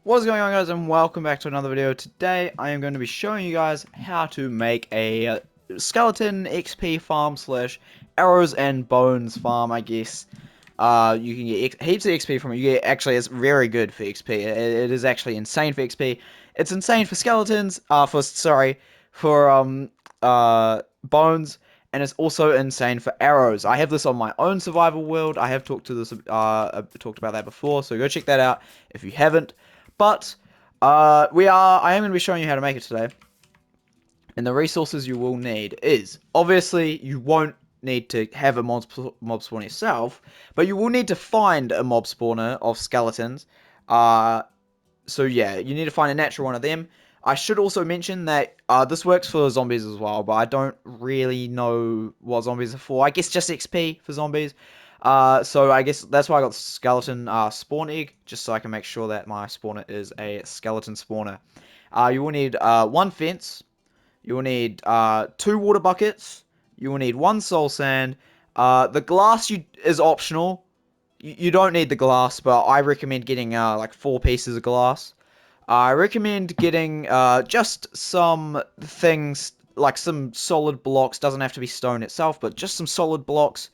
What's going on, guys, and welcome back to another video. Today I am going to be showing you guys how to make a skeleton XP farm slash arrows and bones farm, I guess. You can get heaps of XP from it. Actually, it's very good for XP. It is actually insane for XP. It's insane for skeletons, for bones, and it's also insane for arrows. I have this on my own survival world. I have talked about that before, so go check that out if you haven't. But I am going to be showing you how to make it today. And the resources you will need is, obviously, you won't need to have a mob spawn yourself, but you will need to find a mob spawner of skeletons. So yeah, you need to find a natural one of them. I should also mention that this works for zombies as well, but I don't really know what zombies are for. I guess just XP for zombies. So I guess that's why I got the skeleton spawn egg, just so I can make sure that my spawner is a skeleton spawner. You will need one fence. You will need 2 water buckets. You will need 1 soul sand. The glass is optional. You don't need the glass, but I recommend getting like 4 pieces of glass. I recommend getting just some things, like some solid blocks. Doesn't have to be stone itself, but just some solid blocks.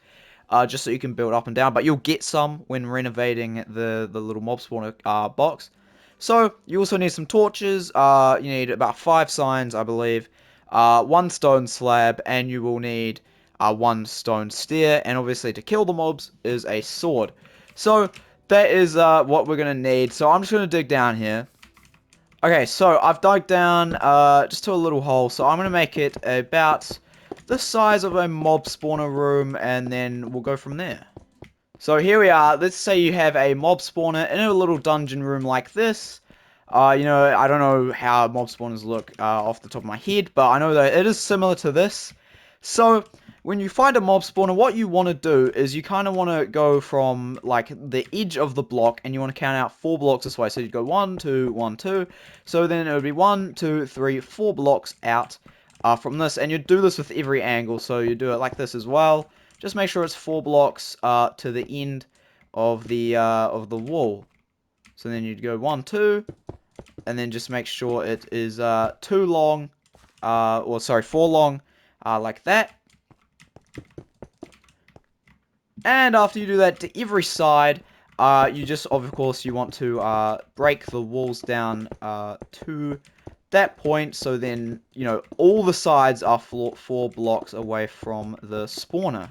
Just so you can build up and down, but you'll get some when renovating the little mob spawner box. So you also need some torches. You need about 5 signs, I believe, 1 stone slab, and you will need 1 stone spear. And obviously, to kill the mobs is a sword. So that is what we're gonna need. So I'm just gonna dig down here. Okay, so I've dug down just to a little hole. So I'm gonna make it about the size of a mob spawner room, and then we'll go from there. So here we are. Let's say you have a mob spawner in a little dungeon room like this. I don't know how mob spawners look off the top of my head, but I know that it is similar to this. So when you find a mob spawner, what you want to do is you kind of want to go from like the edge of the block, and you want to count out 4 blocks this way. So you go 1, 2, 1, 2. So then it would be 1, 2, 3, 4 blocks out from this, and you do this with every angle. So you do it like this as well. Just make sure it's 4 blocks to the end of the wall. So then you'd go 1, 2, and then just make sure it is 4 long, like that. And after you do that to every side, you just, of course, you want to break the walls down to that point, so then, all the sides are 4 blocks away from the spawner.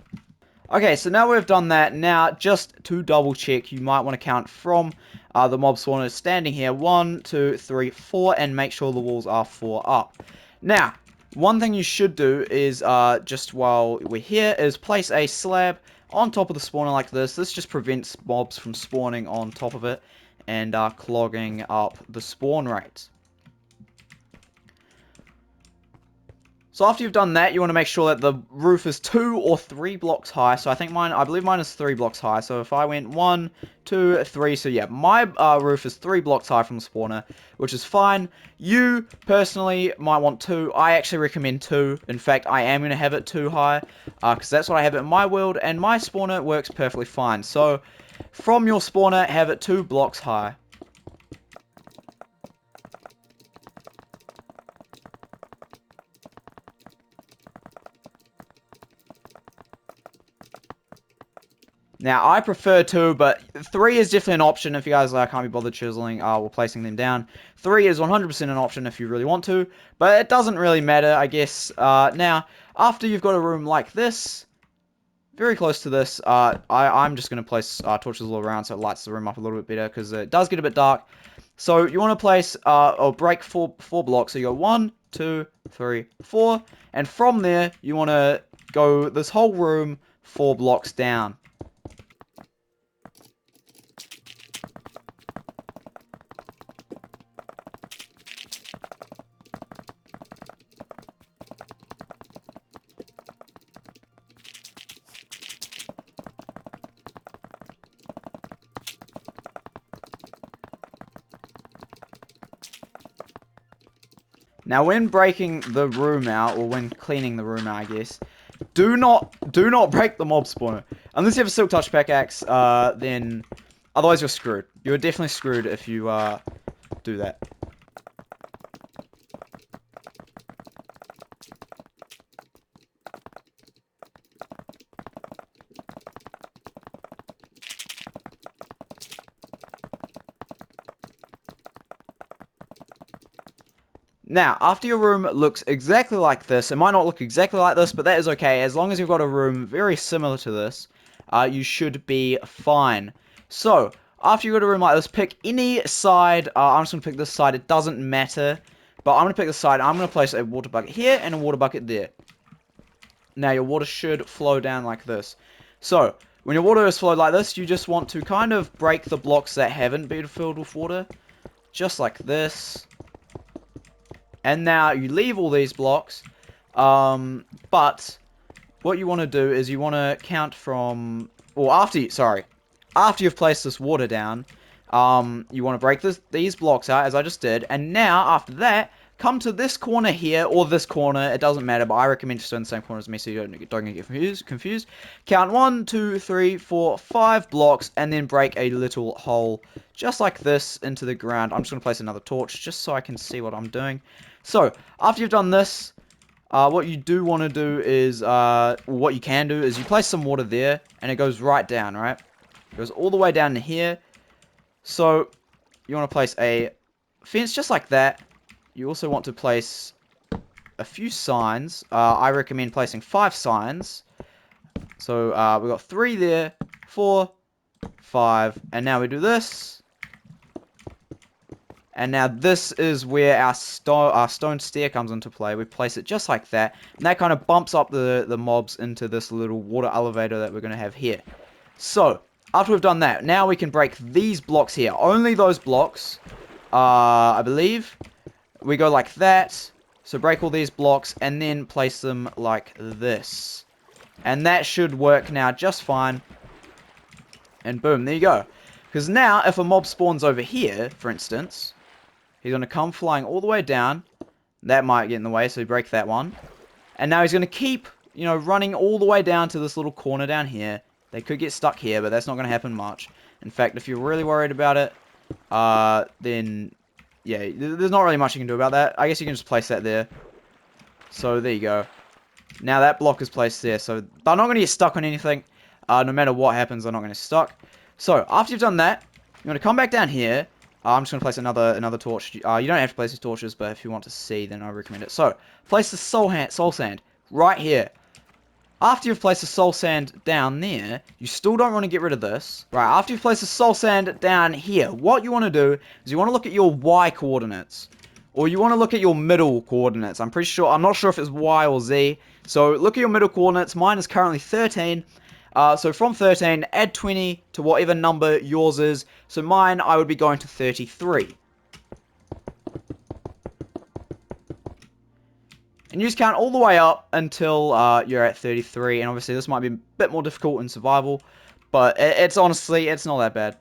Okay, so now we've done that. Now, just to double check, you might want to count from the mob spawner standing here. 1, 2, 3, 4, and make sure the walls are 4 up. Now, one thing you should do is, just while we're here, is place a slab on top of the spawner like this. This just prevents mobs from spawning on top of it and clogging up the spawn rate. So after you've done that, you want to make sure that the roof is 2 or 3 blocks high. So I believe mine is 3 blocks high. So if I went 1, 2, 3, so yeah, my roof is 3 blocks high from the spawner, which is fine. You personally might want 2. I actually recommend 2. In fact, I am going to have it 2 high, because that's what I have it in my world, and my spawner works perfectly fine. So from your spawner, have it 2 blocks high. Now, I prefer 2, but 3 is definitely an option if you guys can't be bothered chiseling or placing them down. 3 is 100% an option if you really want to, but it doesn't really matter, I guess. Now, after you've got a room like this, very close to this, I'm just going to place torches all around so it lights the room up a little bit better, because it does get a bit dark. So you want to place, or break 4 blocks. So you go 1, 2, 3, 4, and from there, you want to go this whole room 4 blocks down. Now, when breaking the room out, or when cleaning the room out, I guess, do not break the mob spawner. Unless you have a silk touch pickaxe, then otherwise you're screwed. You're definitely screwed if you do that. Now, after your room looks exactly like this, it might not look exactly like this, but that is okay. As long as you've got a room very similar to this, you should be fine. So, after you've got a room like this, pick any side. I'm just going to pick this side. It doesn't matter. But I'm going to pick the side. I'm going to place a water bucket here and a water bucket there. Now, your water should flow down like this. So, when your water is flowed like this, you just want to kind of break the blocks that haven't been filled with water. Just like this. And now you leave all these blocks, but what you want to do is you want to count from, or after you've placed this water down, you want to break these blocks out, as I just did, and now, after that, come to this corner here, or this corner, it doesn't matter, but I recommend just doing the same corner as me so you don't get confused. Count 1, 2, 3, 4, 5 blocks, and then break a little hole, just like this, into the ground. I'm just going to place another torch, just so I can see what I'm doing. So, after you've done this, what you do want to do is, what you can do is you place some water there, and it goes right down, right? It goes all the way down to here. So, you want to place a fence just like that. You also want to place a few signs. I recommend placing 5 signs. So, we've got 3 there, 4, 5, and now we do this. And now this is where our stone stair comes into play. We place it just like that. And that kind of bumps up the mobs into this little water elevator that we're going to have here. So, after we've done that, now we can break these blocks here. Only those blocks, I believe. We go like that. So break all these blocks and then place them like this. And that should work now just fine. And boom, there you go. Because now, if a mob spawns over here, for instance, he's going to come flying all the way down. That might get in the way, so we break that one. And now he's going to keep, running all the way down to this little corner down here. They could get stuck here, but that's not going to happen much. In fact, if you're really worried about it, then, yeah, there's not really much you can do about that. I guess you can just place that there. So, there you go. Now that block is placed there, so they're not going to get stuck on anything. No matter what happens, they're not going to get stuck. So, after you've done that, you're going to come back down here. I'm just going to place another torch. You don't have to place these torches, but if you want to see, then I recommend it. So, place the soul sand right here. After you've placed the soul sand down there, you still don't want to get rid of this. Right, after you've placed the soul sand down here, what you want to do is you want to look at your Y coordinates. Or you want to look at your middle coordinates. I'm not sure if it's Y or Z. So, look at your middle coordinates. Mine is currently 13. So from 13, add 20 to whatever number yours is. So mine, I would be going to 33. And you just count all the way up until you're at 33. And obviously this might be a bit more difficult in survival. But it's honestly, it's not that bad.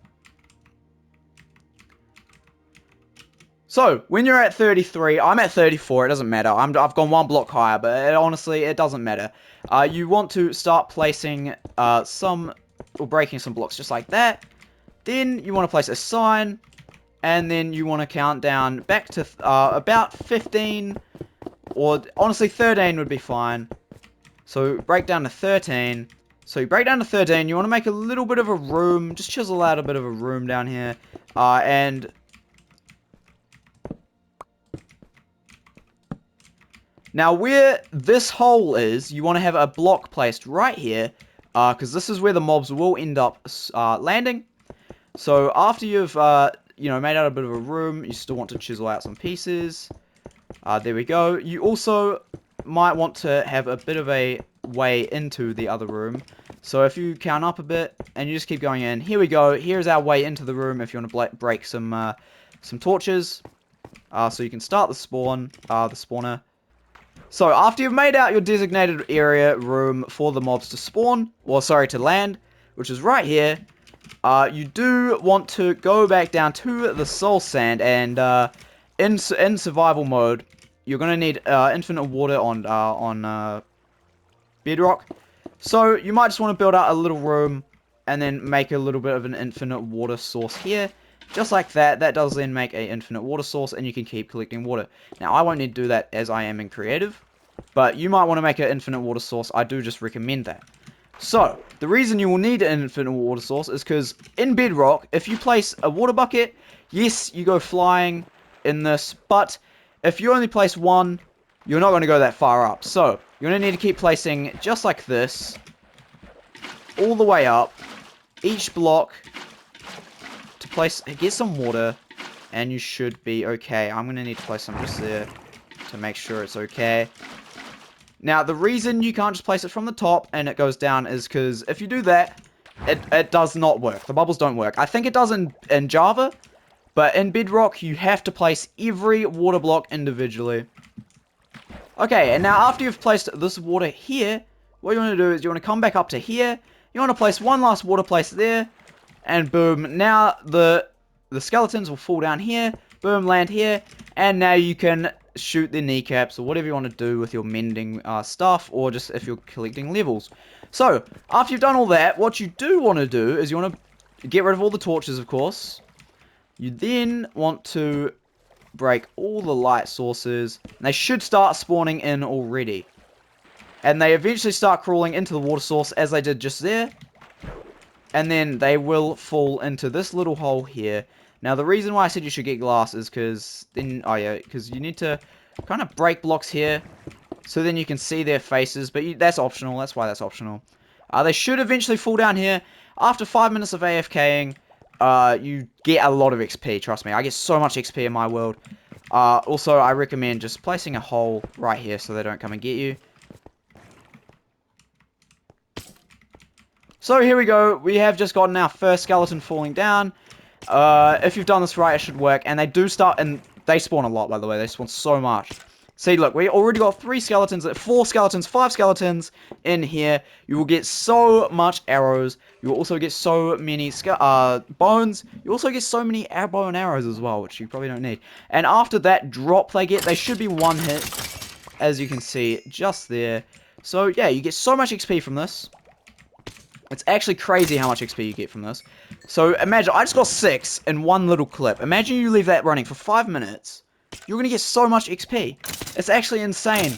So, when you're at 33, I'm at 34, it doesn't matter. I've gone one block higher, but honestly, it doesn't matter. You want to start placing breaking some blocks just like that. Then, you want to place a sign, and then you want to count down back to about 15, or honestly, 13 would be fine. So, break down to 13. So, you break down to 13, you want to make a little bit of a room, just chisel out a bit of a room down here, and now, where this hole is, you want to have a block placed right here, because this is where the mobs will end up landing. So, after you've, made out a bit of a room, you still want to chisel out some pieces. There we go. You also might want to have a bit of a way into the other room. So, if you count up a bit, and you just keep going in, here we go. Here's our way into the room if you want to break some torches. So, you can start the spawner. So, after you've made out your designated area room for the mobs to spawn, to land, which is right here, you do want to go back down to the soul sand, and in survival mode, you're going to need infinite water on Bedrock. So, you might just want to build out a little room, and then make a little bit of an infinite water source here, just like that. That does then make an infinite water source, and you can keep collecting water. Now, I won't need to do that as I am in creative, but you might want to make an infinite water source. I do just recommend that. So, the reason you will need an infinite water source is because in Bedrock, if you place a water bucket, yes, you go flying in this, but if you only place one, you're not going to go that far up. So, you're going to need to keep placing just like this, all the way up, each block, to get some water, and you should be okay. I'm going to need to place some just there to make sure it's okay. Now, the reason you can't just place it from the top and it goes down is because if you do that, it does not work. The bubbles don't work. I think it does in Java, but in Bedrock, you have to place every water block individually. Okay, and now after you've placed this water here, what you want to do is you want to come back up to here. You want to place one last water place there, and boom, now the skeletons will fall down here, boom, land here, and now you can shoot their kneecaps or whatever you want to do with your mending stuff, or just if you're collecting levels. So, after you've done all that, what you do want to do is you want to get rid of all the torches, of course. You then want to break all the light sources. They should start spawning in already. And they eventually start crawling into the water source as they did just there. And then they will fall into this little hole here. Now, the reason why I said you should get glass is because then, because you need to kind of break blocks here, so then you can see their faces, but that's optional. That's why that's optional. They should eventually fall down here. After 5 minutes of AFKing, you get a lot of XP, trust me. I get so much XP in my world. Also, I recommend just placing a hole right here so they don't come and get you. So here we go. We have just gotten our first skeleton falling down. If you've done this right, it should work. And they do start, and they spawn a lot, by the way. They spawn so much. See, look, we already got 4 skeletons, 5 skeletons in here. You will get so much arrows. You will also get so many bones. You also get so many bow and arrows as well, which you probably don't need. And after that drop they should be 1 hit, as you can see just there. So, yeah, you get so much XP from this. It's actually crazy how much XP you get from this. So, imagine, I just got 6 in one little clip. Imagine you leave that running for 5 minutes. You're going to get so much XP. It's actually insane.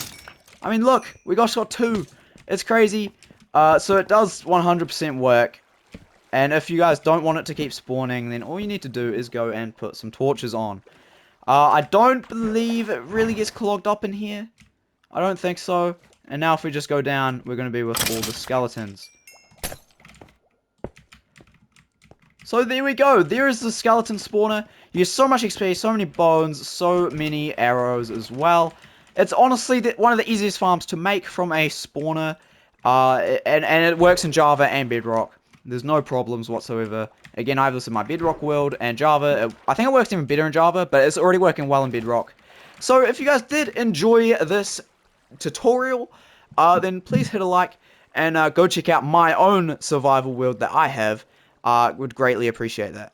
I mean, look, we just got 2. It's crazy. So, it does 100% work. And if you guys don't want it to keep spawning, then all you need to do is go and put some torches on. I don't believe it really gets clogged up in here. I don't think so. And now if we just go down, we're going to be with all the skeletons. So there we go, there is the skeleton spawner. You get so much XP, so many bones, so many arrows as well. It's honestly one of the easiest farms to make from a spawner. And it works in Java and Bedrock. There's no problems whatsoever. Again, I have this in my Bedrock world, and Java, I think it works even better in Java, but it's already working well in Bedrock. So if you guys did enjoy this tutorial, then please hit a like, and go check out my own survival world that I have. Would greatly appreciate that.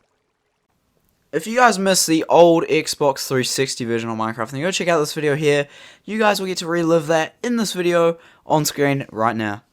If you guys missed the old Xbox 360 version of Minecraft, then go check out this video here. You guys will get to relive that in this video on screen right now.